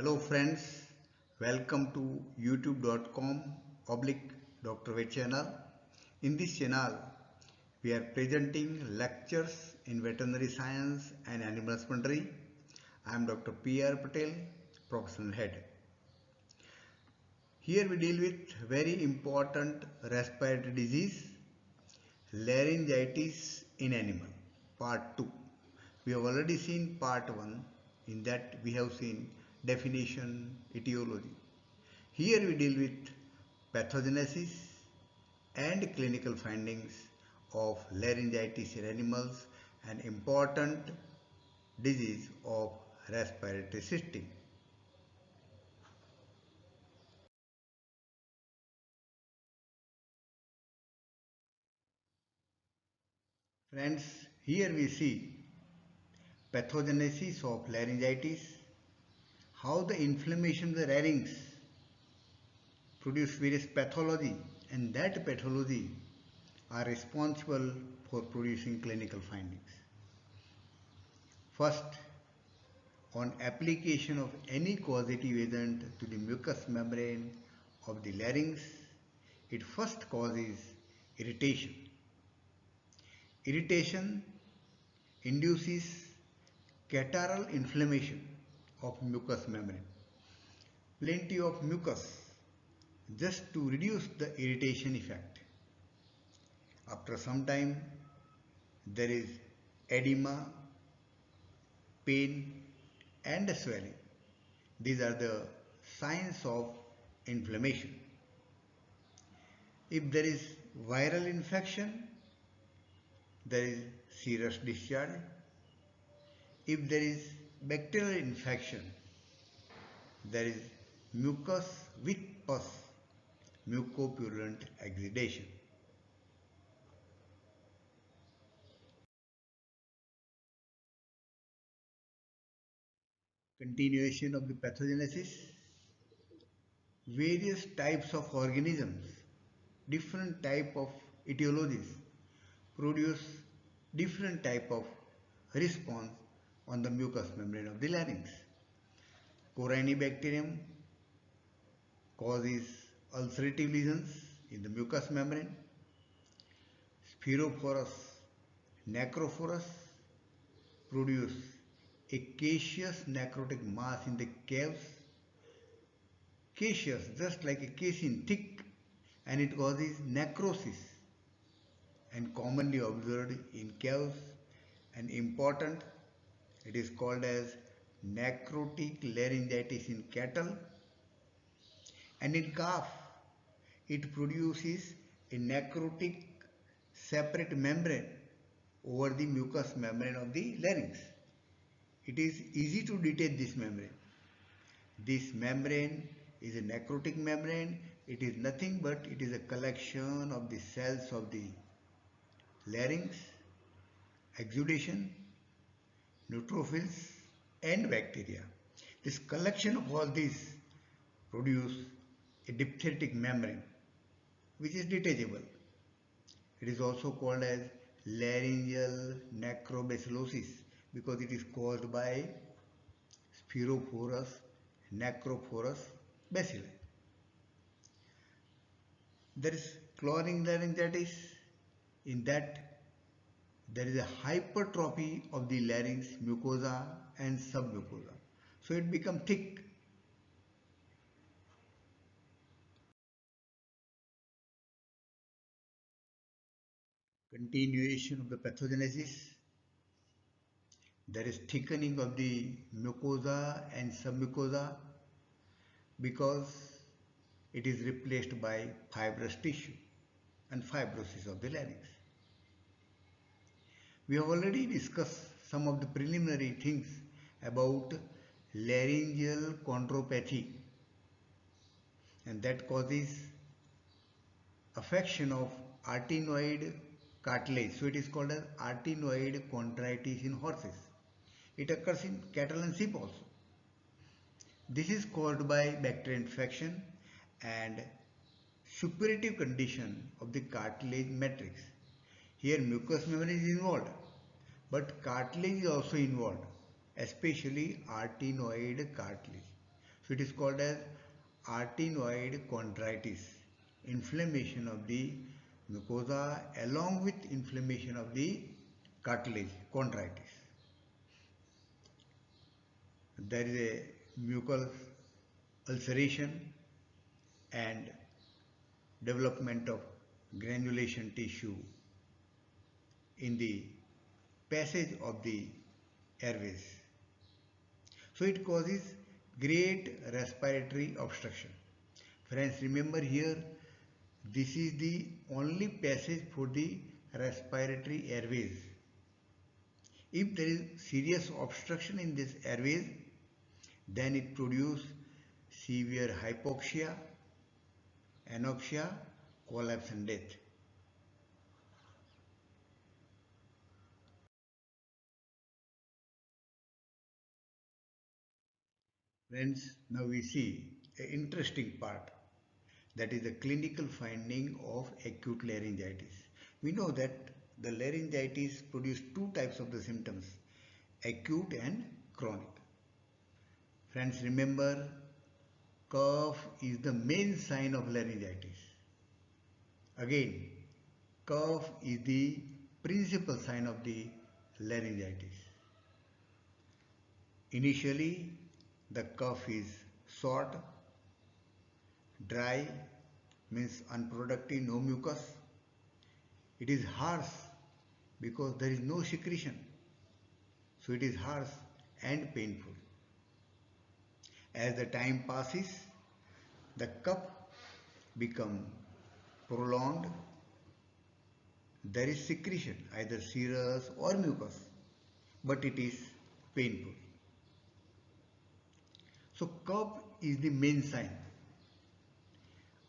Hello friends, welcome to youtube.com oblique Dr. Vet channel. In this channel, we are presenting lectures in veterinary science and animal husbandry. I am Dr. P.R. Patel, professional head. Here we deal with very important respiratory disease, laryngitis in animal, part 2. We have already seen part 1. In that we have seen definition, etiology. Here we deal with pathogenesis and clinical findings of laryngitis in animals, an important disease of respiratory system. Friends, here we see pathogenesis of laryngitis, how the inflammation of the larynx produce various pathology, and that pathology are responsible for producing clinical findings. First, on application of any causative agent to the mucous membrane of the larynx, it first causes irritation. Irritation induces catarrhal inflammation of mucous membrane. Plenty of mucus just to reduce the irritation effect. After some time, there is edema, pain and swelling. These are the signs of inflammation. If there is viral infection, there is serous discharge. If there is bacterial infection, there is mucus with pus, mucopurulent exudation. Continuation of the pathogenesis. Various types of organisms, different type of etiologies produce different type of response on the mucous membrane of the larynx. Corynebacterium causes ulcerative lesions in the mucous membrane. Spirophorus necrophorus produce a caseous necrotic mass in the caves. Caseous, just like a casein, thick, and it causes necrosis and commonly observed in caves, and important, it is called as necrotic laryngitis in cattle, and in calf it produces a necrotic separate membrane over the mucous membrane of the larynx. It is easy to detect this membrane. This membrane is a necrotic membrane. It is nothing but it is a collection of the cells of the larynx, exudation, neutrophils and bacteria. This collection of all these produce a diphthetic membrane which is detachable. It is also called as laryngeal necrobacillosis because it is caused by Spirophorus necrophorus bacilli. There is chlorine laryngitis. In that there is a hypertrophy of the larynx mucosa and submucosa. So it becomes thick. Continuation of the pathogenesis. There is thickening of the mucosa and submucosa because it is replaced by fibrous tissue and fibrosis of the larynx. We have already discussed some of the preliminary things about laryngeal chondropathy, and that causes affection of arytenoid cartilage. So it is called as arytenoid chondritis in horses. It occurs in cattle and sheep also. This is caused by bacterial infection and suppurative condition of the cartilage matrix. Here mucous membrane is involved, but cartilage is also involved, especially arytenoid cartilage. So it is called as arytenoid chondritis, inflammation of the mucosa along with inflammation of the cartilage, chondritis. There is a mucous ulceration and development of granulation tissue in the passage of the airways. So it causes great respiratory obstruction. Friends, remember here, this is the only passage for the respiratory airways. If there is serious obstruction in this airways, then it produces severe hypoxia, anoxia, collapse and death. Friends, now we see an interesting part, that is the clinical finding of acute laryngitis. We know that the laryngitis produces two types of the symptoms, acute and chronic. Friends, remember, cough is the main sign of laryngitis. Again, cough is the principal sign of the laryngitis. Initially, the cough is short, dry, means unproductive, no mucus. It is harsh because there is no secretion. So it is harsh and painful. As the time passes, the cough becomes prolonged. There is secretion, either serous or mucus, but it is painful. So cough is the main sign.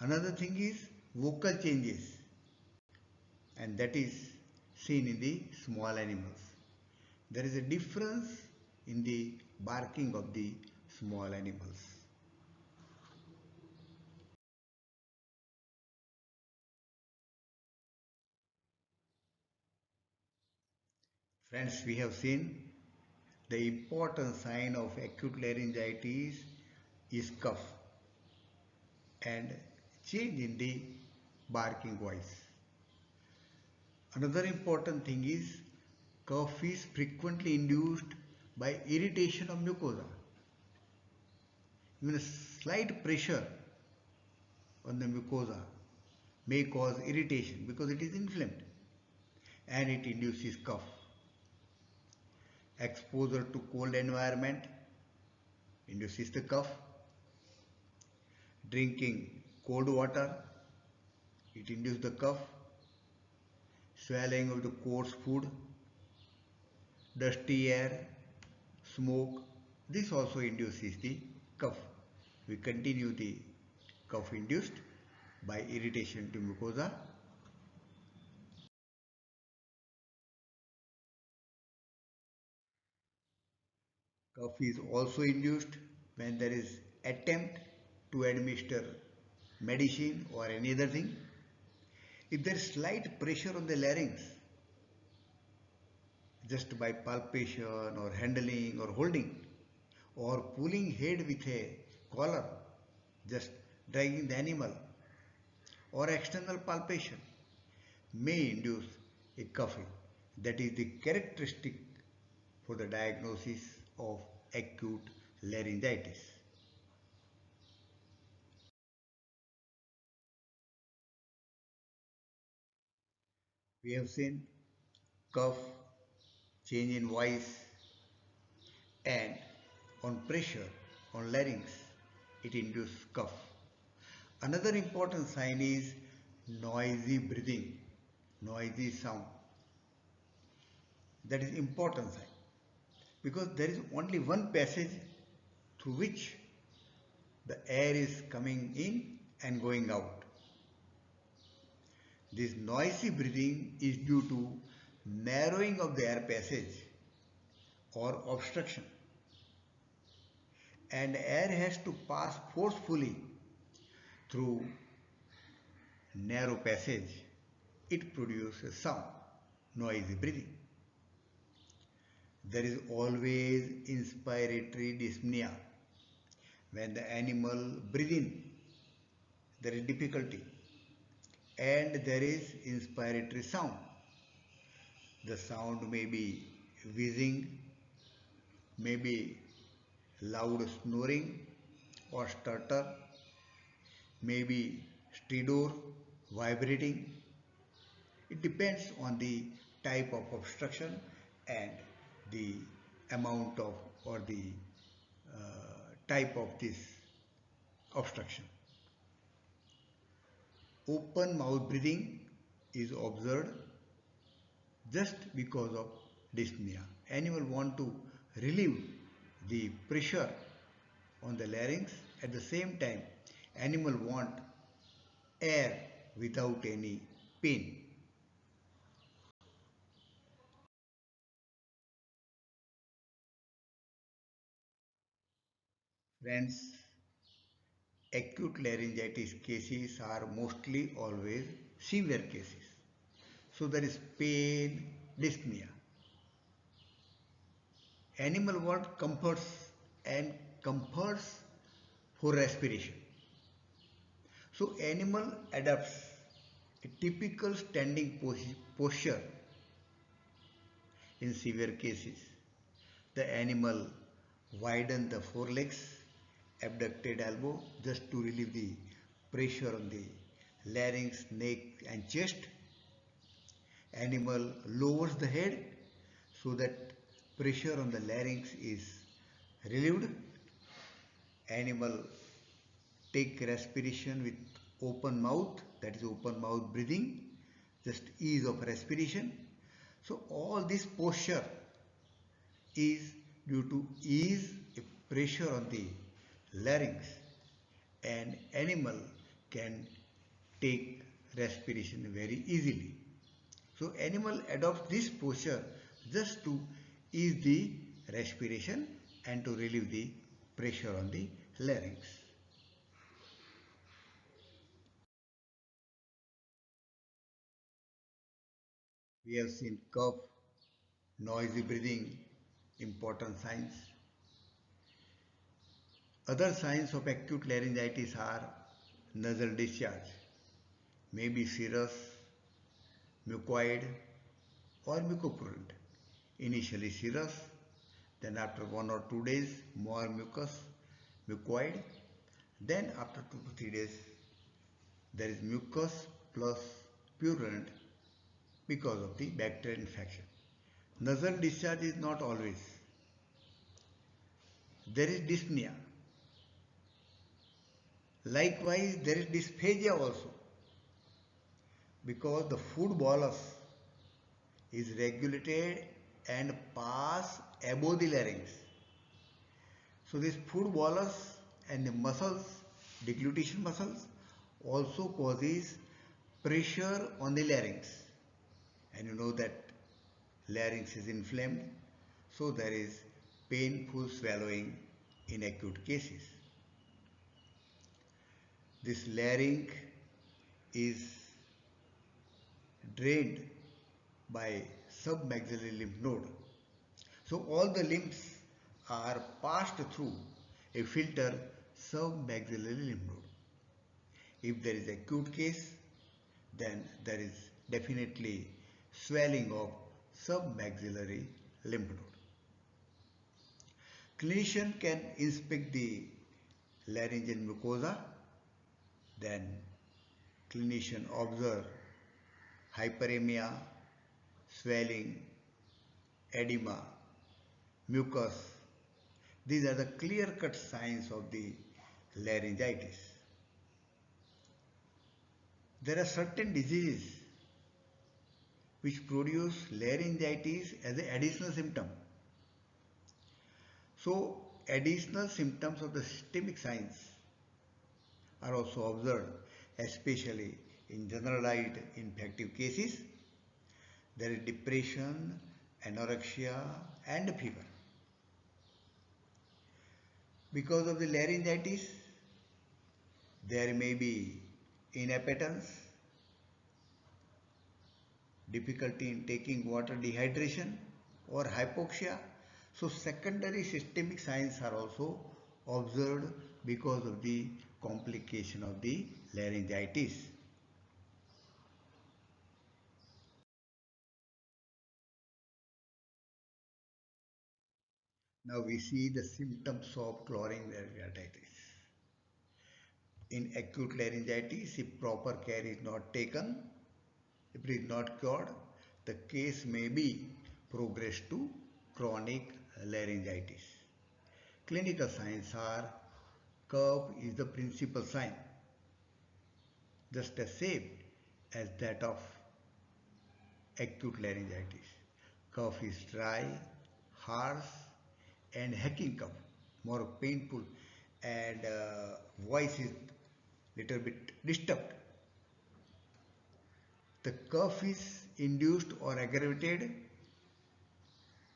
Another thing is vocal changes, and that is seen in the small animals. There is a difference in the barking of the small animals. Friends, we have seen the important sign of acute laryngitis is cough and change in the barking voice. Another important thing is cough is frequently induced by irritation of mucosa. Even a slight pressure on the mucosa may cause irritation because it is inflamed and it induces cough. Exposure to cold environment induces the cough. Drinking cold water, it induces the cough. Swallowing of the coarse food, dusty air, smoke, this also induces the cough. We continue the cough induced by irritation to mucosa. Cough is also induced when there is attempt to administer medicine or any other thing. If there is slight pressure on the larynx, just by palpation or handling or holding, or pulling head with a collar, just dragging the animal, or external palpation, may induce a coughing. That is the characteristic for the diagnosis of acute laryngitis. We have seen cough, change in voice, and on pressure on larynx, it induces cough. Another important sign is noisy breathing, noisy sound. That is important sign because there is only one passage through which the air is coming in and going out. This noisy breathing is due to narrowing of the air passage or obstruction, and air has to pass forcefully through narrow passage. It produces sound, noisy breathing. There is always inspiratory dyspnea. When the animal breathes in, there is difficulty and there is inspiratory sound. The sound may be wheezing, maybe loud snoring or stutter, maybe stridor, vibrating. It depends on the type of obstruction and the amount of or the type of this obstruction. Open mouth breathing is observed just because of dyspnea. Animal want to relieve the pressure on the larynx. At the same time, animal want air without any pain. Friends, acute laryngitis cases are mostly always severe cases. So there is pain, dyspnea. Animal want comforts and comforts for respiration. So animal adopts a typical standing posture in severe cases. The animal widen the forelegs, abducted elbow just to relieve the pressure on the larynx, neck and chest. Animal lowers the head so that pressure on the larynx is relieved. Animal take respiration with open mouth, that is open mouth breathing, just ease of respiration. So all this posture is due to ease pressure on the larynx and animal can take respiration very easily. So animal adopts this posture just to ease the respiration and to relieve the pressure on the larynx. We have seen cough, noisy breathing, important signs. Other signs of acute laryngitis are nasal discharge, maybe serous, mucoid or mucopurulent. Initially serous, then after 1 or 2 days more mucoid, then after 2 to 3 days there is mucus plus purulent because of the bacterial infection. Nasal discharge is not always. There is dyspnea. Likewise, there is dysphagia also because the food bolus is regulated and pass above the larynx. So this food bolus and the muscles, deglutition muscles, also causes pressure on the larynx. And you know that larynx is inflamed, so there is painful swallowing in acute cases. This larynx is drained by submaxillary lymph node. So all the lymphs are passed through a filter submaxillary lymph node. If there is acute case, then there is definitely swelling of submaxillary lymph node. Clinician can inspect the laryngeal mucosa, then clinician observe hyperemia, swelling, edema, mucus. These are the clear-cut signs of the laryngitis. There are certain diseases which produce laryngitis as an additional symptom. So, additional symptoms of the systemic signs are also observed, especially in generalized infective cases. There is depression, anorexia and fever. Because of the laryngitis, there may be inappetence, difficulty in taking water, dehydration or hypoxia. So secondary systemic signs are also observed because of the complication of the laryngitis. Now we see the symptoms of chronic laryngitis. In acute laryngitis, if proper care is not taken, if it is not cured, the case may be progressed to chronic laryngitis. Clinical signs are cough is the principal sign, just as same as that of acute laryngitis. Cough is dry, harsh and hacking cough, more painful and voice is little bit disturbed. The cough is induced or aggravated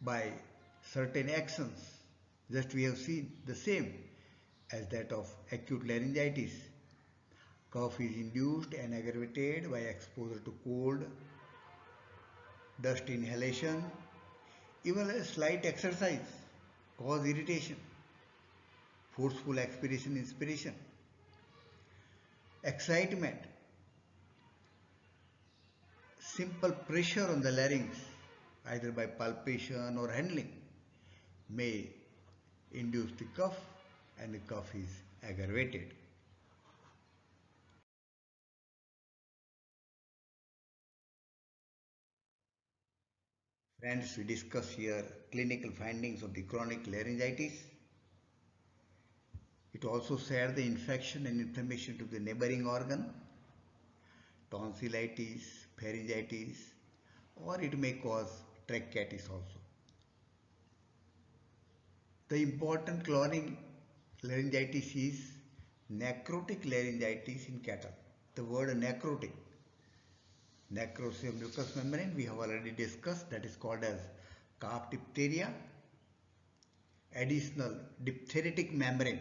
by certain actions. Just we have seen the same as that of acute laryngitis. Cough is induced and aggravated by exposure to cold, dust inhalation, even a slight exercise cause irritation, forceful expiration, inspiration, excitement, simple pressure on the larynx, either by palpation or handling, may induce the cough and the cough is aggravated. Friends, we discuss here clinical findings of the chronic laryngitis. It also shares the infection and inflammation to the neighboring organ, tonsillitis, pharyngitis, or it may cause tracheitis also. The important chronic laryngitis is necrotic laryngitis in cattle. The word necrotic, necrosis of mucous membrane, we have already discussed, that is called as calf diphtheria, additional diphtheritic membrane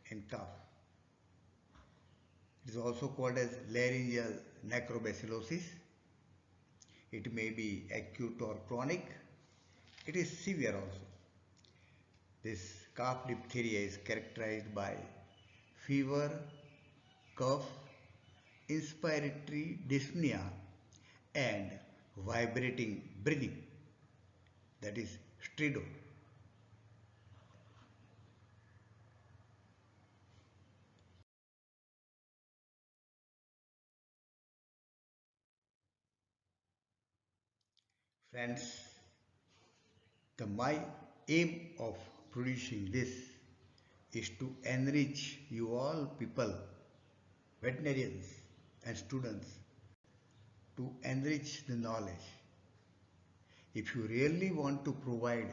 in calf. It is also called as laryngeal necrobacillosis. It may be acute or chronic. It is severe also. This calf diphtheria is characterized by fever, cough, inspiratory dyspnea and vibrating breathing, that is stridor. Friends, my aim of producing this is to enrich you all people, veterinarians and students, to enrich the knowledge. If you really want to provide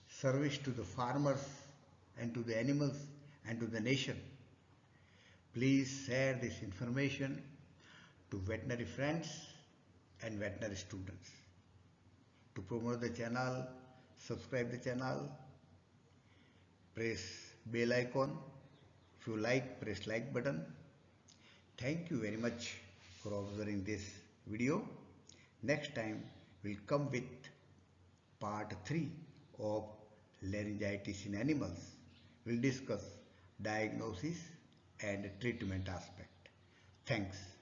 service to the farmers and to the animals and to the nation, please share this information to veterinary friends and veterinary students. To promote the channel, subscribe the channel, press bell icon. If you like, press like button. Thank you very much for observing this video. Next time we'll come with part 3 of laryngitis in animals. We'll discuss diagnosis and treatment aspect. Thanks.